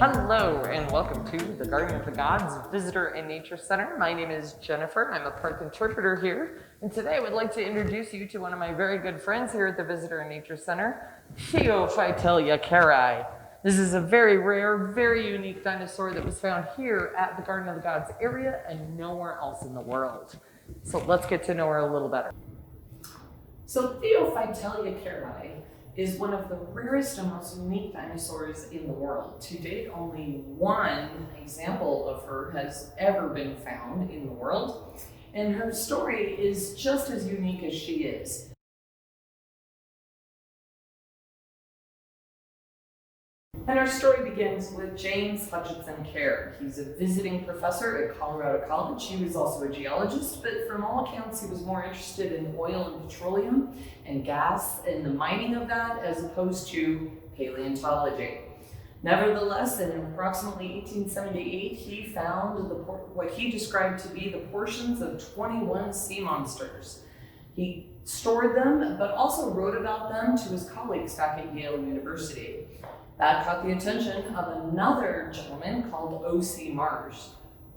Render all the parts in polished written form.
Hello and welcome to the Garden of the Gods Visitor and Nature Center. My name is Jennifer. I'm a park interpreter here, and today I would like to introduce you to one of my very good friends here at the Visitor and Nature Center, Theiophytalia kerri. This is a very rare, very unique dinosaur that was found here at the Garden of the Gods area and nowhere else in the world. So let's get to know her a little better. So Theiophytalia kerri is one of the rarest and most unique dinosaurs in the world. To date, only one example of her has ever been found in the world, and her story is just as unique as she is. And our story begins with James Hutchinson Kerr. He's a visiting professor at Colorado College. He was also a geologist, but from all accounts, he was more interested in oil and petroleum and gas and the mining of that as opposed to paleontology. Nevertheless, in approximately 1878, he found what he described to be the portions of 21 sea monsters. He stored them, but also wrote about them to his colleagues back at Yale University. That caught the attention of another gentleman called O.C. Marsh.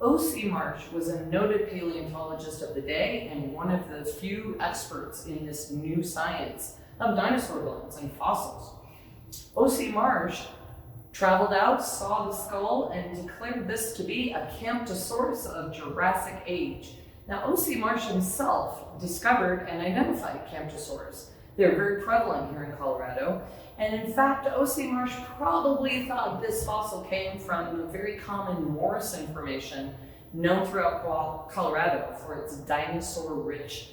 O.C. Marsh was a noted paleontologist of the day and one of the few experts in this new science of dinosaur bones and fossils. O.C. Marsh traveled out, saw the skull, and declared this to be a Camptosaurus of Jurassic age. Now, O.C. Marsh himself discovered and identified Camptosaurus. They're very prevalent here in Colorado. And in fact, O.C. Marsh probably thought this fossil came from the very common Morrison Formation known throughout Colorado for its dinosaur-rich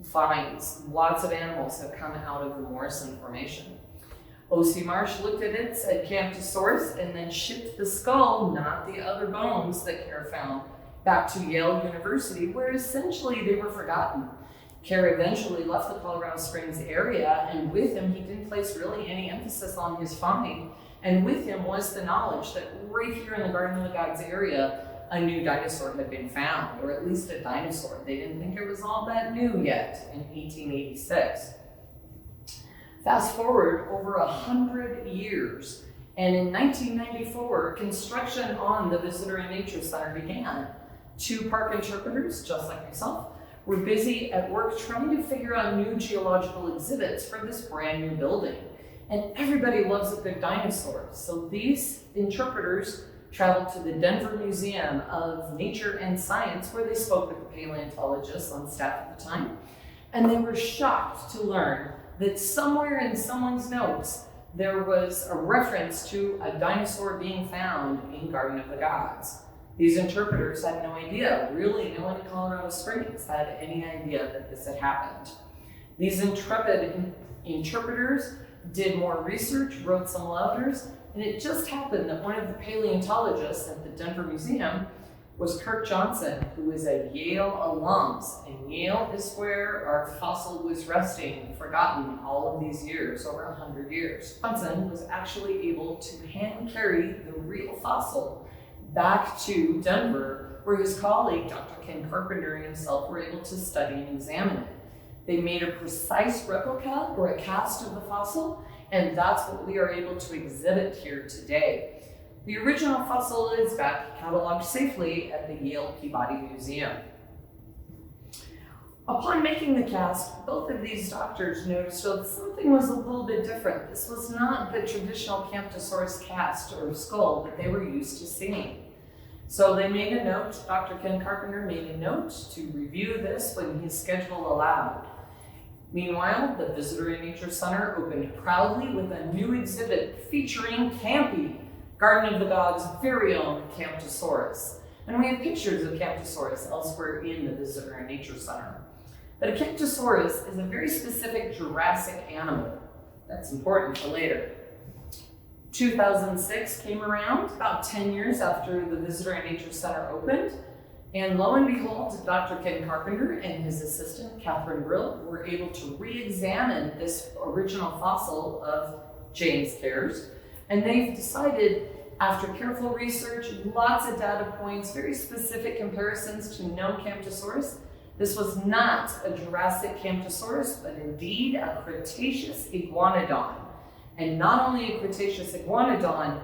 finds. Lots of animals have come out of the Morrison Formation. O.C. Marsh looked at it, said Camptosaurus, and then shipped the skull, not the other bones that Kerr found, back to Yale University, where essentially they were forgotten. Kerr eventually left the Colorado Springs area, and with him, he didn't place really any emphasis on his find. And with him was the knowledge that right here in the Garden of the Gods area, a new dinosaur had been found, or at least a dinosaur. They didn't think it was all that new yet in 1886. Fast forward over 100 years, and in 1994, construction on the Visitor and Nature Center began. Two park interpreters, just like myself, were busy at work trying to figure out new geological exhibits for this brand new building. And everybody loves a good dinosaur. So these interpreters traveled to the Denver Museum of Nature and Science, where they spoke with the paleontologists on staff at the time. And they were shocked to learn that somewhere in someone's notes, there was a reference to a dinosaur being found in Garden of the Gods. These interpreters had no idea, really no one in Colorado Springs had any idea that this had happened. These intrepid interpreters did more research, wrote some letters, and it just happened that one of the paleontologists at the Denver Museum was Kirk Johnson, who is a Yale alum. And Yale is where our fossil was resting, forgotten all of these years, over 100 years. Johnson was actually able to hand carry the real fossil back to Denver, where his colleague, Dr. Ken Carpenter, and himself were able to study and examine it. They made a precise replica or a cast of the fossil, and that's what we are able to exhibit here today. The original fossil is back cataloged safely at the Yale Peabody Museum. Upon making the cast, both of these doctors noticed that something was a little bit different. This was not the traditional Camptosaurus cast or skull that they were used to seeing. So they made a note, Dr. Ken Carpenter made a note to review this when his schedule allowed. Meanwhile, the Visitor and Nature Center opened proudly with a new exhibit featuring Campy, Garden of the Gods' very own Camptosaurus. And we have pictures of Camptosaurus elsewhere in the Visitor and Nature Center. But a Camptosaurus is a very specific Jurassic animal. That's important for later. 2006 came around, about 10 years after the Visitor and Nature Center opened, and lo and behold, Dr. Ken Carpenter and his assistant, Catherine Brill, were able to re-examine this original fossil of James Kerr's, and they've decided, after careful research, lots of data points, very specific comparisons to known Camptosaurus, this was not a Jurassic Camptosaurus, but indeed a Cretaceous iguanodon. And not only a Cretaceous iguanodon,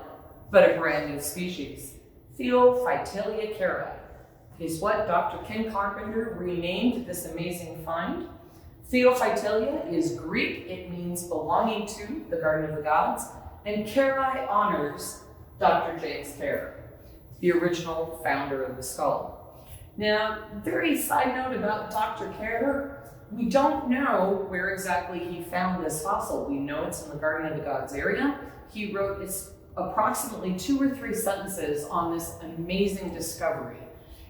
but a brand new species, Theiophytalia kerri, is what Dr. Ken Carpenter renamed this amazing find. Theiophytalia is Greek. It means belonging to the Garden of the Gods, and kerri honors Dr. James Kerr, the original founder of the skull. Now, very side note about Dr. Kerr, we don't know where exactly he found this fossil. We know it's in the Garden of the Gods area. He wrote approximately 2 or 3 sentences on this amazing discovery.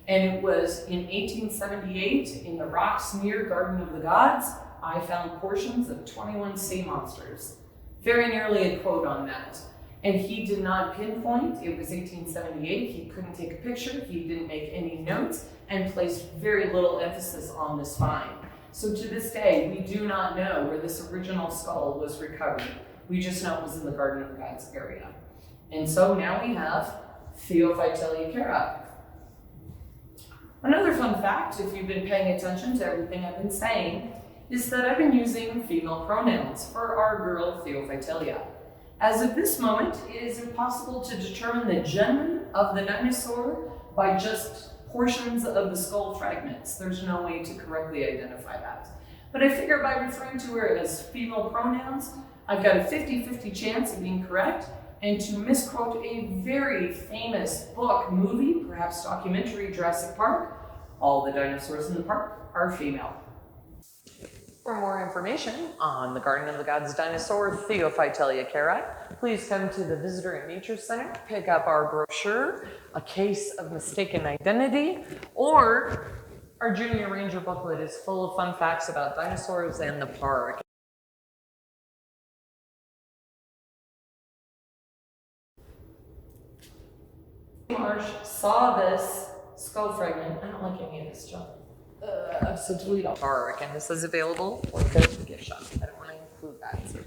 And it was in 1878 in the rocks near Garden of the Gods, I found portions of 21 sea monsters. Very nearly a quote on that. And he did not pinpoint, it was 1878, he couldn't take a picture, he didn't make any notes, and placed very little emphasis on this find. So to this day, we do not know where this original skull was recovered. We just know it was in the Garden of the Gods area. And so now we have Theiophytalia kerri. Another fun fact, if you've been paying attention to everything I've been saying, is that I've been using female pronouns for our girl Theiophytalia. As of this moment, it is impossible to determine the gender of the dinosaur by just portions of the skull fragments. There's no way to correctly identify that. But I figure by referring to her as female pronouns, I've got a 50-50 chance of being correct, and to misquote a very famous book, movie, perhaps documentary, Jurassic Park, all the dinosaurs in the park are female. For more information on the Garden of the Gods dinosaur, Theiophytalia kerri, please come to the Visitor and Nature Center, pick up our brochure, A Case of Mistaken Identity, or our Junior Ranger booklet is full of fun facts about dinosaurs and the park. Marsh saw this skull fragment. I don't like any of this stuff. So delete all. Park, and this is available for the gift shop. I don't want to include that. So.